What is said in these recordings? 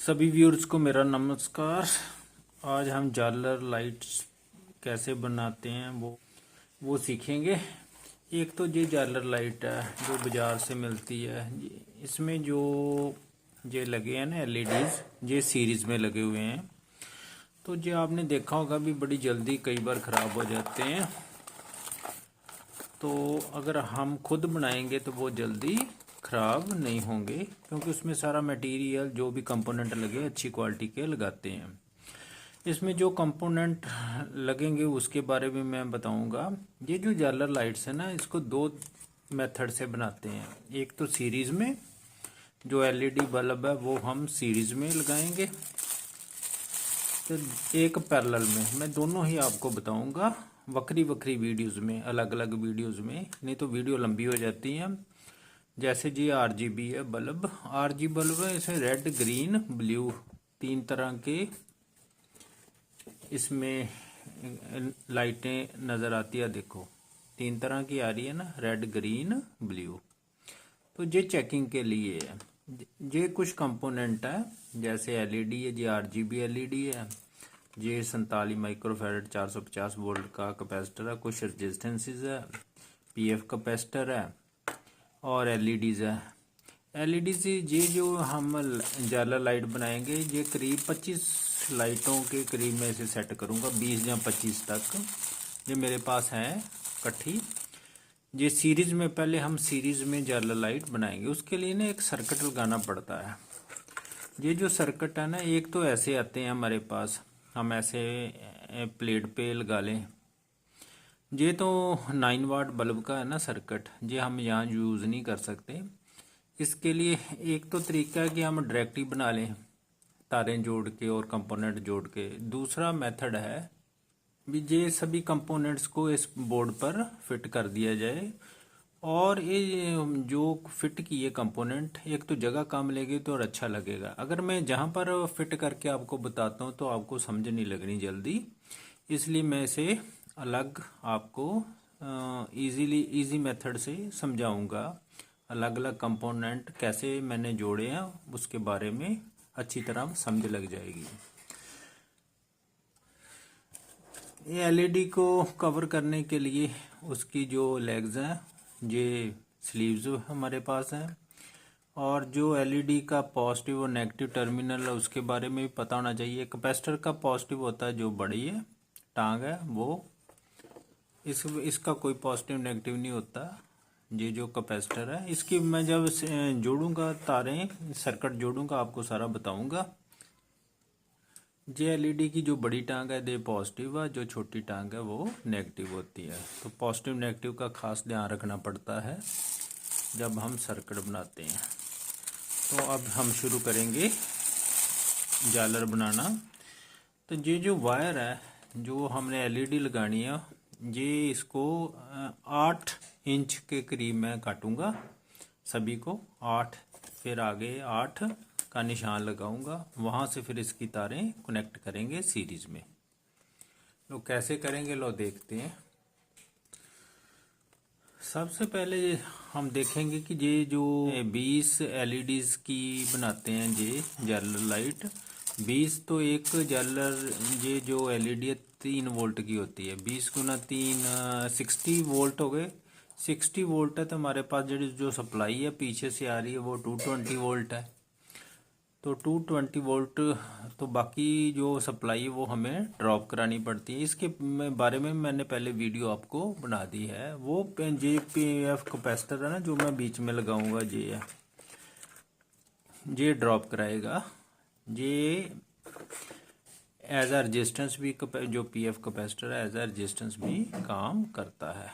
सभी व्यूअर्स को मेरा नमस्कार। आज हम जालर लाइट्स कैसे बनाते हैं वो सीखेंगे। एक तो ये जालर लाइट है जो बाज़ार से मिलती है। इसमें जो ये लगे हैं ना एलईडीज़, ये सीरीज़ में लगे हुए हैं। तो ये आपने देखा होगा भी बड़ी जल्दी कई बार ख़राब हो जाते हैं। तो अगर हम खुद बनाएंगे तो वो जल्दी ख़राब नहीं होंगे, क्योंकि उसमें सारा मटेरियल जो भी कंपोनेंट लगे अच्छी क्वालिटी के लगाते हैं। इसमें जो कंपोनेंट लगेंगे उसके बारे में मैं बताऊंगा। ये जो जालर लाइट्स है ना, इसको दो मेथड से बनाते हैं। एक तो सीरीज़ में, जो एलईडी बल्ब है वो हम सीरीज़ में लगाएंगे, तो एक पैरेलल में। मैं दोनों ही आपको बताऊंगा वक्री वक्री वीडियोस में, अलग अलग वीडियोस में, नहीं तो वीडियो लंबी हो जाती है। जैसे जी आरजीबी है बल्ब, आरजी बल्ब है, इसे रेड ग्रीन ब्लू तीन तरह के इसमें लाइटें नज़र आती है। देखो तीन तरह की आ रही है ना, रेड ग्रीन ब्लू। तो ये चेकिंग के लिए है। ये कुछ कंपोनेंट है, जैसे एलईडी है, ये आरजीबी एलईडी है, ये 47 माइक्रोफैरड 450 वोल्ट का कैपेसिटर है, कुछ रजिस्टेंसेस है, पीएफ कैपेसिटर है और एलईडीज़ है। एलईडीज़ ये जो हम जालर लाइट बनाएंगे, ये करीब 25 लाइटों के करीब मैं इसे सेट करूँगा, 20 या 25 तक ये मेरे पास हैं इकट्ठी। ये सीरीज़ में, पहले हम सीरीज़ में जालर लाइट बनाएंगे। उसके लिए ना एक सर्किट लगाना पड़ता है। ये जो सर्किट है ना, एक तो ऐसे आते हैं हमारे पास, हम ऐसे प्लेट पे लगा लें। ये तो 9 वाट बल्ब का है ना सर्किट, ये हम यहाँ यूज़ नहीं कर सकते। इसके लिए एक तो तरीका है कि हम डायरेक्टली बना लें, तारें जोड़ के और कंपोनेंट जोड़ के। दूसरा मेथड है भी ये सभी कंपोनेंट्स को इस बोर्ड पर फिट कर दिया जाए, और ये जो फिट किए कंपोनेंट एक तो जगह कम लेगी तो और अच्छा लगेगा। अगर मैं जहाँ पर फिट करके आपको बताता हूँ तो आपको समझ नहीं लगनी जल्दी, इसलिए मैं इसे अलग आपको इजी मेथड से समझाऊंगा। अलग अलग कंपोनेंट कैसे मैंने जोड़े हैं उसके बारे में अच्छी तरह समझ लग जाएगी। ये एलईडी को कवर करने के लिए उसकी जो लेग्स हैं, ये स्लीव्स हमारे पास हैं। और जो एलईडी का पॉजिटिव और नेगेटिव टर्मिनल है उसके बारे में भी पता होना चाहिए। कैपेसिटर का पॉजिटिव होता है, जो बड़ी है टांग है वो, इसका कोई पॉजिटिव नेगेटिव नहीं होता। ये जो कैपेसिटर है, इसकी मैं जब जोड़ूंगा तारें, सर्किट जोड़ूंगा, आपको सारा बताऊंगा। ये एलईडी की जो बड़ी टांग है ये पॉजिटिव है, जो छोटी टांग है वो नेगेटिव होती है। तो पॉजिटिव नेगेटिव का खास ध्यान रखना पड़ता है जब हम सर्किट बनाते हैं। तो अब हम शुरू करेंगे जालर बनाना। तो ये जो वायर है जो हमने एलईडी लगानी है, ये इसको 8 इंच के करीब मैं काटूंगा सभी को। 8, फिर आगे 8 का निशान लगाऊंगा, वहां से फिर इसकी तारें कनेक्ट करेंगे सीरीज में। तो कैसे करेंगे लो देखते हैं। सबसे पहले हम देखेंगे कि ये जो 20 एलईडीज की बनाते हैं ये जालर लाइट, 20 तो एक जालर, ये जो एलईडी है 3 वोल्ट की होती है। 20 गुना 3 60 वोल्ट हो गए। 60 वोल्ट है तो हमारे पास जो सप्लाई है पीछे से आ रही है वो 220 वोल्ट है। तो 220 वोल्ट, तो बाकी जो सप्लाई है वो हमें ड्रॉप करानी पड़ती है। इसके बारे में मैंने पहले वीडियो आपको बना दी है। वो JPF कैपेसिटर है ना जो मैं बीच में लगाऊंगा, ये ड्रॉप कराएगा। ये एज अ रेजिस्टेंस भी, जो PF कैपेसिटर है एज अ रेजिस्टेंस भी काम करता है।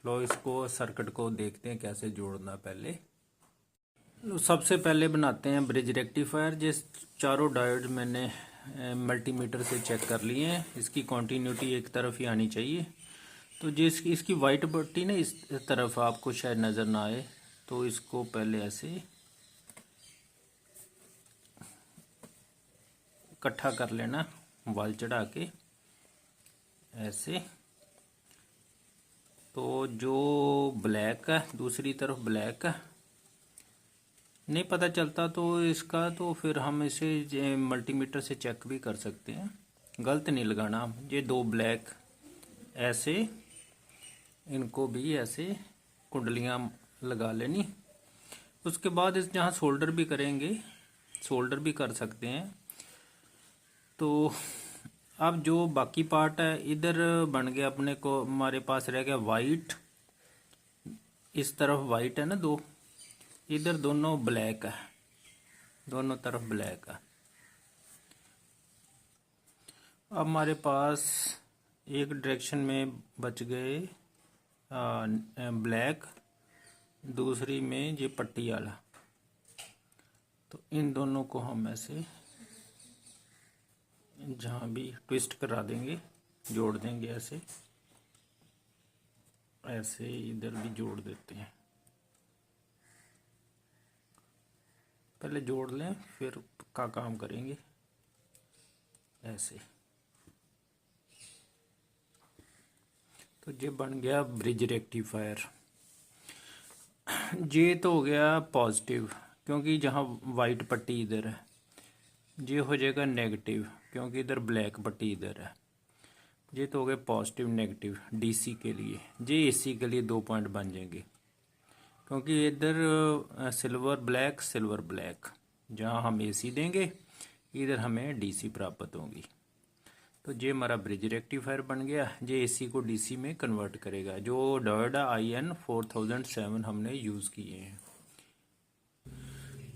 लो इसको सर्किट को देखते हैं कैसे जोड़ना। पहले सबसे पहले बनाते हैं ब्रिज रेक्टिफायर। जिस चारों डायोड मैंने मल्टीमीटर से चेक कर लिए हैं, इसकी कॉन्टीन्यूटी एक तरफ ही आनी चाहिए। तो जिस इसकी वाइट पट्टी ना इस तरफ आपको शायद नज़र ना आए, तो इसको पहले ऐसे इकट्ठा कर लेना, वाल चढ़ा के ऐसे। तो जो ब्लैक है, दूसरी तरफ ब्लैक है, नहीं पता चलता तो इसका, तो फिर हम इसे मल्टीमीटर से चेक भी कर सकते हैं। गलत नहीं लगाना। ये दो ब्लैक ऐसे, इनको भी ऐसे कुंडलियाँ लगा लेनी। उसके बाद इस जहाँ सोल्डर भी करेंगे, सोल्डर भी कर सकते हैं। तो अब जो बाकी पार्ट है इधर बन गया अपने को, हमारे पास रह गया वाइट। इस तरफ वाइट है ना दो, इधर दोनों ब्लैक है, दोनों तरफ ब्लैक है। अब हमारे पास एक डायरेक्शन में बच गए ब्लैक, दूसरी में ये पट्टी वाला। तो इन दोनों को हम ऐसे जहाँ भी ट्विस्ट करा देंगे, जोड़ देंगे ऐसे, ऐसे इधर भी जोड़ देते हैं। पहले जोड़ लें फिर का काम करेंगे ऐसे। तो ये बन गया ब्रिज रेक्टिफायर। ये तो हो गया पॉजिटिव, क्योंकि जहाँ वाइट पट्टी इधर है। ये हो जाएगा नेगेटिव, क्योंकि इधर ब्लैक पट्टी इधर है। ये तो हो गया पॉजिटिव नेगेटिव डीसी के लिए। ये एसी के लिए 2 पॉइंट बन जाएंगे, क्योंकि इधर सिल्वर ब्लैक, जहाँ हम एसी देंगे इधर हमें डीसी प्राप्त होगी। तो ये हमारा ब्रिज रेक्टिफायर बन गया। ये एसी को डीसी में कन्वर्ट करेगा। जो डॉयडा IN 4007 हमने यूज़ किए हैं।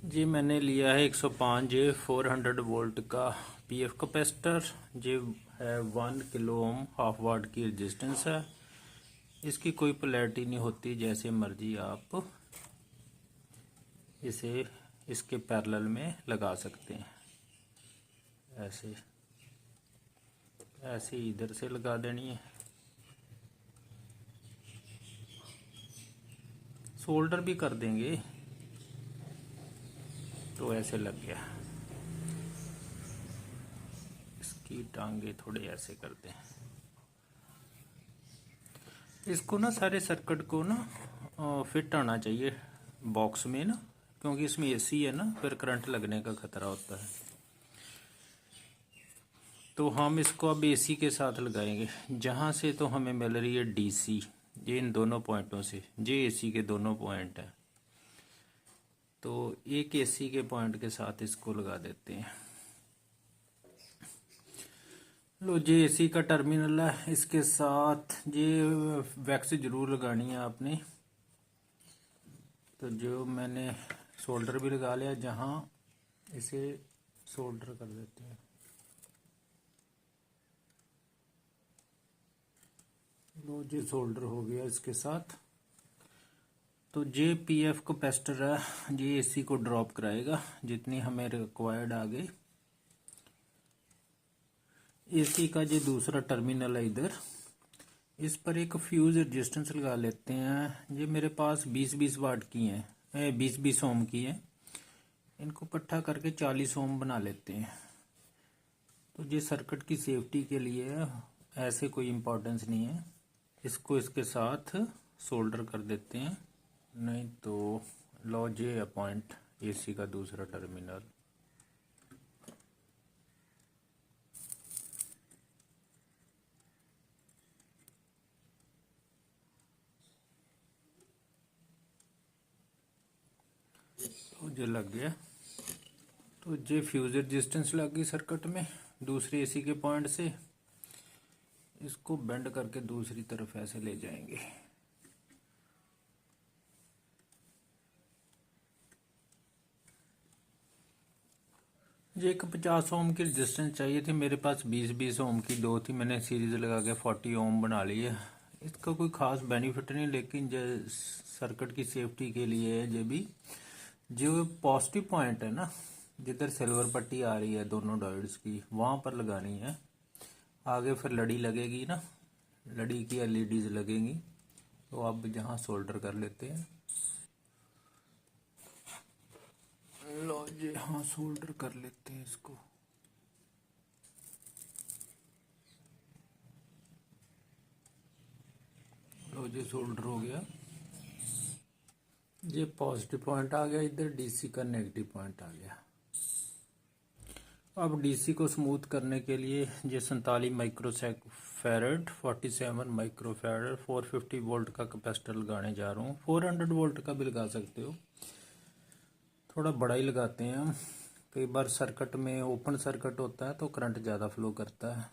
जी मैंने लिया है 105 जे 400 वोल्ट का पीएफ कैपेसिटर। ये है 1 किलो ओम हाफ वाट की रेजिस्टेंस है। इसकी कोई पोलैरिटी नहीं होती, जैसे मर्जी आप इसे इसके पैरेलल में लगा सकते हैं। ऐसे ऐसे इधर से लगा देनी है। सोल्डर भी कर देंगे तो ऐसे लग गया। इसकी टांगे थोड़े ऐसे करते हैं। इसको ना सारे सर्किट को ना फिट आना चाहिए बॉक्स में ना, क्योंकि इसमें एसी है ना, फिर करंट लगने का खतरा होता है। तो हम इसको अब एसी के साथ लगाएंगे। जहाँ से तो हमें मिल रही है डीसी, ये इन दोनों पॉइंटों से, ये एसी के दोनों पॉइंट है। तो एक एसी के पॉइंट के साथ इसको लगा देते हैं। लो ये एसी का टर्मिनल है, इसके साथ ये वैक्स जरूर लगानी है आपने। तो जो मैंने सोल्डर भी लगा लिया, जहाँ इसे सोल्डर कर देते हैं। लो ये सोल्डर हो गया इसके साथ। तो जे पीएफ कैपेसिटर है, ये एसी को ड्रॉप कराएगा जितनी हमें रिक्वायर्ड आ गई। एसी का ये दूसरा टर्मिनल है इधर, इस पर एक फ्यूज रेजिस्टेंस लगा लेते हैं। ये मेरे पास 20-20 वाट की हैं, 20-20 ओम की है। इनको इकट्ठा करके 40 ओम बना लेते हैं। तो ये सर्किट की सेफ्टी के लिए है, ऐसे कोई इम्पोर्टेंस नहीं है। इसको इसके साथ सोल्डर कर देते हैं, नहीं तो लो जे पॉइंट एसी का दूसरा टर्मिनल। तो ये लग गया। तो ये फ्यूज रेजिस्टेंस लग गई सर्किट में दूसरे एसी के पॉइंट से। इसको बेंड करके दूसरी तरफ ऐसे ले जाएंगे। ये एक 50 ओम की रेजिस्टेंस चाहिए थी, मेरे पास 20-20 ओम की दो थी, मैंने सीरीज लगा के 40 ओम बना ली है। इसका कोई खास बेनिफिट नहीं, लेकिन जो सर्किट की सेफ्टी के लिए है। ये भी जो पॉजिटिव पॉइंट है ना, जिधर सिल्वर पट्टी आ रही है दोनों डायोड्स की, वहाँ पर लगानी है। आगे फिर लड़ी लगेगी ना, लड़ी की एलईडीज लगेंगी। तो अब जहाँ सोल्डर कर लेते हैं। लो जी हाँ, सोल्डर कर लेते हैं इसको। लो जी सोल्डर हो गया। ये पॉजिटिव पॉइंट आ गया, इधर डीसी का नेगेटिव पॉइंट आ गया। अब डीसी को स्मूथ करने के लिए ये 47 माइक्रोफैरड 47 माइक्रोफैरड 450 वोल्ट का कैपेसिटर लगाने जा रहा हूँ। 400 वोल्ट का भी लगा सकते हो, थोड़ा बड़ा ही लगाते हैं हम। कई बार सर्किट में ओपन सर्किट होता है तो करंट ज़्यादा फ्लो करता है।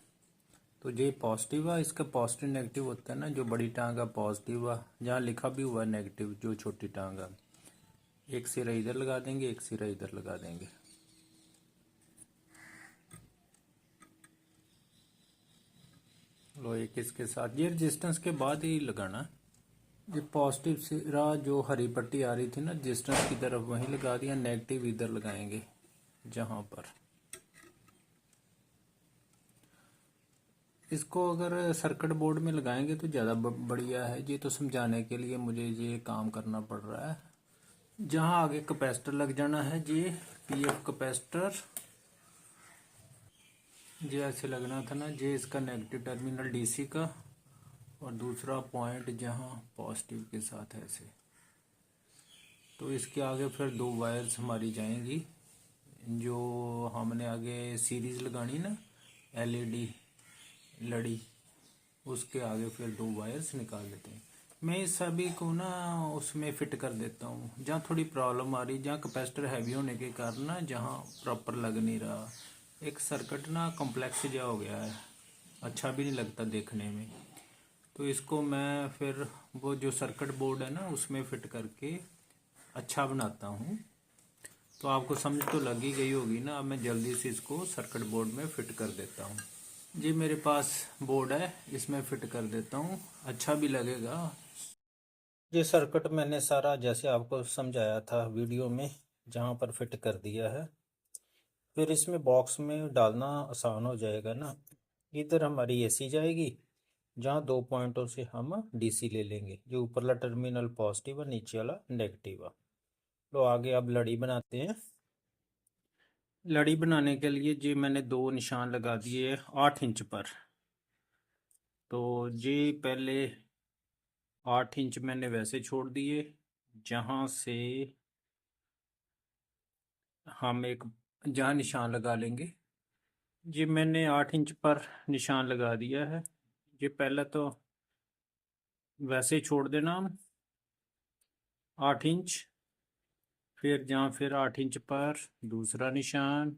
तो ये पॉजिटिव है, इसका पॉजिटिव नेगेटिव होता है ना, जो बड़ी टांग है पॉजिटिव है, जहाँ लिखा भी हुआ है नेगेटिव जो छोटी टांग है। एक सिरा इधर लगा देंगे, एक सिरा इधर लगा देंगे। लो एक इसके साथ ये रेजिस्टेंस के बाद ही लगाना। ये पॉजिटिव सिरा जो हरी पट्टी आ रही थी ना रेजिस्टेंस की तरफ, वहीं लगा दिया। नेगेटिव इधर लगाएंगे जहां पर। इसको अगर सर्किट बोर्ड में लगाएंगे तो ज़्यादा बढ़िया है। ये तो समझाने के लिए मुझे ये काम करना पड़ रहा है। जहां आगे कैपेसिटर लग जाना है, ये पीएफ कैपेसिटर ये ऐसे लगना था ना, ये इसका नेगेटिव टर्मिनल डीसी का, और दूसरा पॉइंट जहां पॉजिटिव के साथ ऐसे। तो इसके आगे फिर दो वायर्स हमारी जाएंगी, जो हमने आगे सीरीज लगानी ना एलईडी लड़ी, उसके आगे फिर दो वायर्स निकाल लेते हैं। मैं इस सभी को ना उसमें फिट कर देता हूँ जहाँ थोड़ी प्रॉब्लम आ रही, जहाँ कैपेसिटर हैवी होने के कारण ना जहाँ प्रॉपर लग नहीं रहा। एक सर्किट ना कॉम्प्लेक्स जहा हो गया है, अच्छा भी नहीं लगता देखने में। तो इसको मैं फिर वो जो सर्किट बोर्ड है ना उसमें फिट करके अच्छा बनाता हूँ। तो आपको समझ तो लग ही गई होगी ना। अब मैं जल्दी से इसको सर्किट बोर्ड में फिट कर देता हूँ। जी मेरे पास बोर्ड है, इसमें फिट कर देता हूँ, अच्छा भी लगेगा। ये सर्किट मैंने सारा जैसे आपको समझाया था वीडियो में, जहाँ पर फिट कर दिया है। फिर इसमें बॉक्स में डालना आसान हो जाएगा ना। इधर हमारी एसी जाएगी, जहाँ दो पॉइंटों से हम डीसी ले लेंगे, जो ऊपरला टर्मिनल पॉजिटिव है, नीचे वाला नेगेटिव है। तो आगे अब लड़ी बनाते हैं। लड़ी बनाने के लिए जी मैंने दो निशान लगा दिए 8 इंच पर। तो जी पहले 8 इंच मैंने वैसे छोड़ दिए, जहाँ से हम एक जहाँ निशान लगा लेंगे। जी मैंने 8 इंच पर निशान लगा दिया है। ये पहले तो वैसे ही छोड़ देना हम 8 इंच, फिर जहाँ फिर 8 इंच पर दूसरा निशान,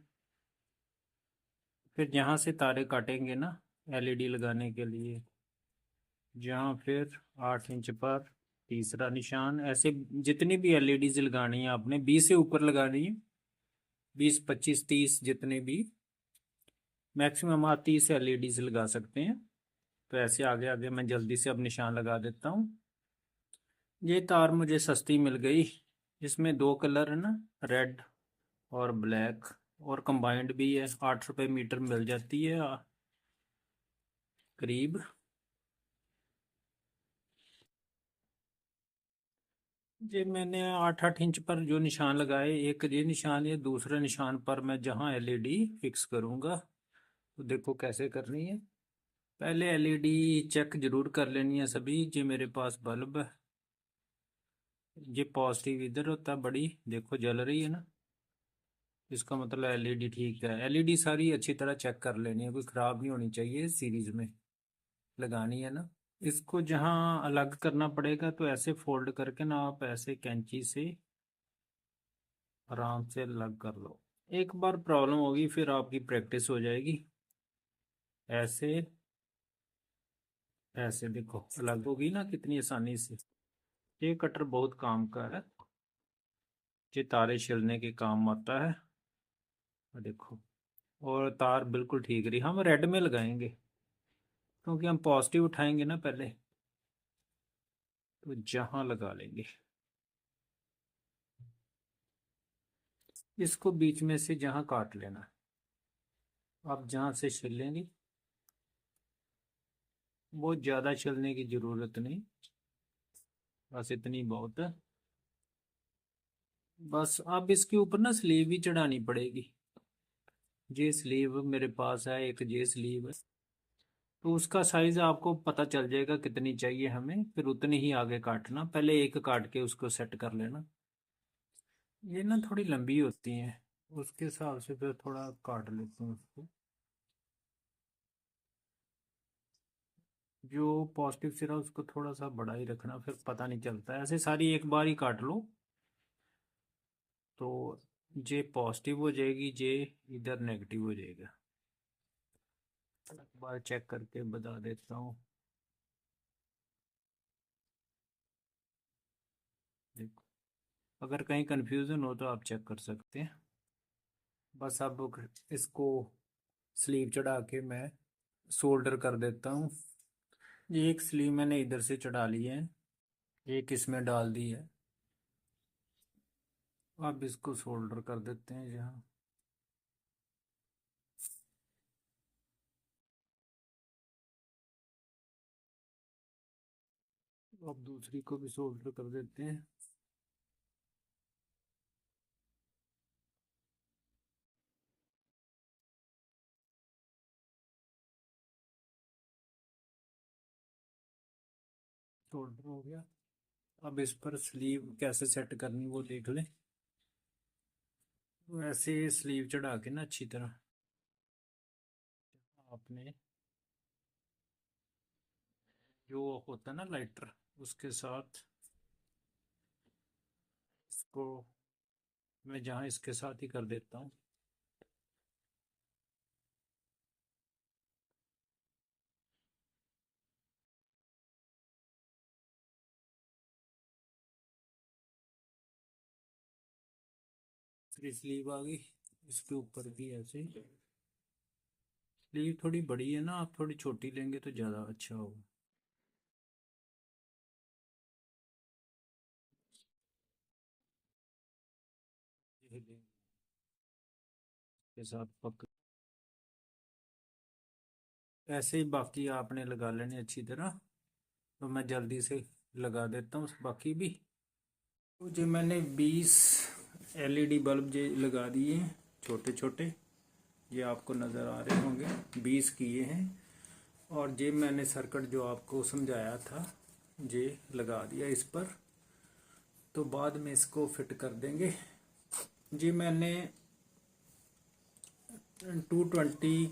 फिर जहाँ से तारे काटेंगे ना एलईडी लगाने के लिए, जहाँ फिर 8 इंच पर तीसरा निशान। ऐसे जितनी भी एलईडीज लगानी है आपने 20 से ऊपर लगानी है, 20 25 30 जितने भी, मैक्सिमम आप 30 एलईडीज लगा सकते हैं। तो ऐसे आगे आगे मैं जल्दी से अब निशान लगा देता हूँ। ये तार मुझे सस्ती मिल गई, इसमें दो कलर है ना, रेड और ब्लैक, और कंबाइंड भी है। 8 रुपये मीटर मिल जाती है करीब। ये मैंने 8 8 इंच पर जो निशान लगाए, एक ये निशान, ये दूसरे निशान पर मैं जहाँ एलईडी फिक्स करूँगा। तो देखो कैसे करनी है। पहले एलईडी चेक जरूर कर लेनी है सभी। जो मेरे पास बल्ब है, ये पॉजिटिव इधर होता है बड़ी, देखो जल रही है ना, इसका मतलब एलईडी ठीक है। एलईडी सारी अच्छी तरह चेक कर लेनी है, कोई ख़राब नहीं होनी चाहिए, सीरीज में लगानी है ना। इसको जहाँ अलग करना पड़ेगा तो ऐसे फोल्ड करके ना आप ऐसे कैंची से आराम से अलग कर लो। एक बार प्रॉब्लम होगी फिर आपकी प्रैक्टिस हो जाएगी। ऐसे ऐसे देखो अलग होगी ना कितनी आसानी से। ये कटर बहुत काम का है, ये तारे छिलने के काम आता है। देखो, और तार बिल्कुल ठीक रही। हम रेड में लगाएंगे क्योंकि हम पॉजिटिव उठाएंगे ना पहले, तो जहां लगा लेंगे। इसको बीच में से जहां काट लेना। आप जहां से छिलेंगे, बहुत ज़्यादा छिलने की ज़रूरत नहीं, बस इतनी बहुत है। बस अब इसके ऊपर ना स्लीव भी चढ़ानी पड़ेगी। ये स्लीव मेरे पास है, एक ये स्लीव है, तो उसका साइज आपको पता चल जाएगा कितनी चाहिए हमें, फिर उतनी ही आगे काटना। पहले एक काट के उसको सेट कर लेना। ये ना थोड़ी लंबी होती हैं, उसके हिसाब से फिर थोड़ा काट लेते हैं उसको। जो पॉजिटिव सिरा उसको थोड़ा सा बड़ा ही रखना, फिर पता नहीं चलता है। ऐसे सारी एक बार ही काट लो तो जे पॉजिटिव हो जाएगी, जे इधर नेगेटिव हो जाएगा। एक बार चेक करके बता देता हूँ। देखो, अगर कहीं कंफ्यूजन हो तो आप चेक कर सकते हैं। बस अब इसको स्लीव चढ़ा के मैं सोल्डर कर देता हूँ। ये एक स्लीव मैंने इधर से चढ़ा ली है, एक इसमें डाल दी है। अब इसको सोल्डर कर देते हैं यहाँ। अब दूसरी को भी सोल्डर कर देते हैं। सोल्डर हो गया। अब इस पर स्लीव कैसे सेट करनी वो देख लें। वैसे स्लीव चढ़ा के ना अच्छी तरह आपने जो होता है ना लाइटर, उसके साथ इसको मैं जहाँ इसके साथ ही कर देता हूँ। फिर स्लीव आ गई, इसके ऊपर भी ऐसे। स्लीव थोड़ी बड़ी है ना, आप थोड़ी छोटी लेंगे तो ज़्यादा अच्छा होगा। ये लेंगे के साथ पक। ऐसे ही बाकी आपने लगा लेने अच्छी तरह। तो मैं जल्दी से लगा देता हूँ बाकी भी। तो जो मैंने 20 एलईडी बल्ब जो लगा दिए हैं छोटे छोटे, ये आपको नज़र आ रहे होंगे, 20 किए हैं। और ये मैंने सर्किट जो आपको समझाया था ये लगा दिया इस पर। तो बाद में इसको फिट कर देंगे। जी मैंने 220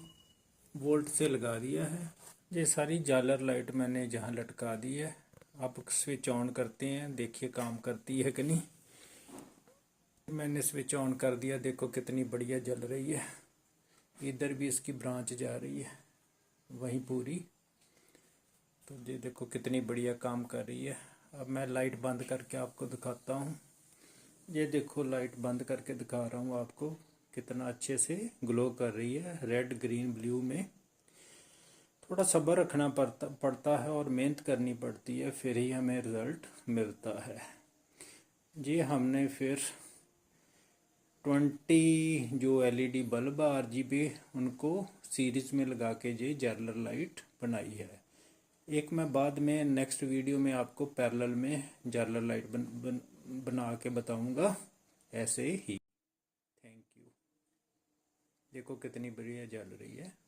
वोल्ट से लगा दिया है। ये सारी झालर लाइट मैंने जहाँ लटका दी है। आप स्विच ऑन करते हैं, देखिए काम करती है कि नहीं। मैंने स्विच ऑन कर दिया, देखो कितनी बढ़िया जल रही है। इधर भी इसकी ब्रांच जा रही है वहीं पूरी। तो ये देखो कितनी बढ़िया काम कर रही है। अब मैं लाइट बंद करके आपको दिखाता हूँ। ये देखो लाइट बंद करके दिखा रहा हूँ आपको, कितना अच्छे से ग्लो कर रही है रेड ग्रीन ब्लू में। थोड़ा सब्र रखना पड़ता है और मेहनत करनी पड़ती है, फिर ही हमें रिज़ल्ट मिलता है। जी हमने फिर 20 जो एलईडी बल्ब आरजीबी उनको सीरीज में लगा के ये जालर लाइट बनाई है। एक मैं बाद में नेक्स्ट वीडियो में आपको पैरेलल में जालर लाइट बना के बताऊंगा ऐसे ही। Thank you. देखो कितनी बढ़िया जल रही है।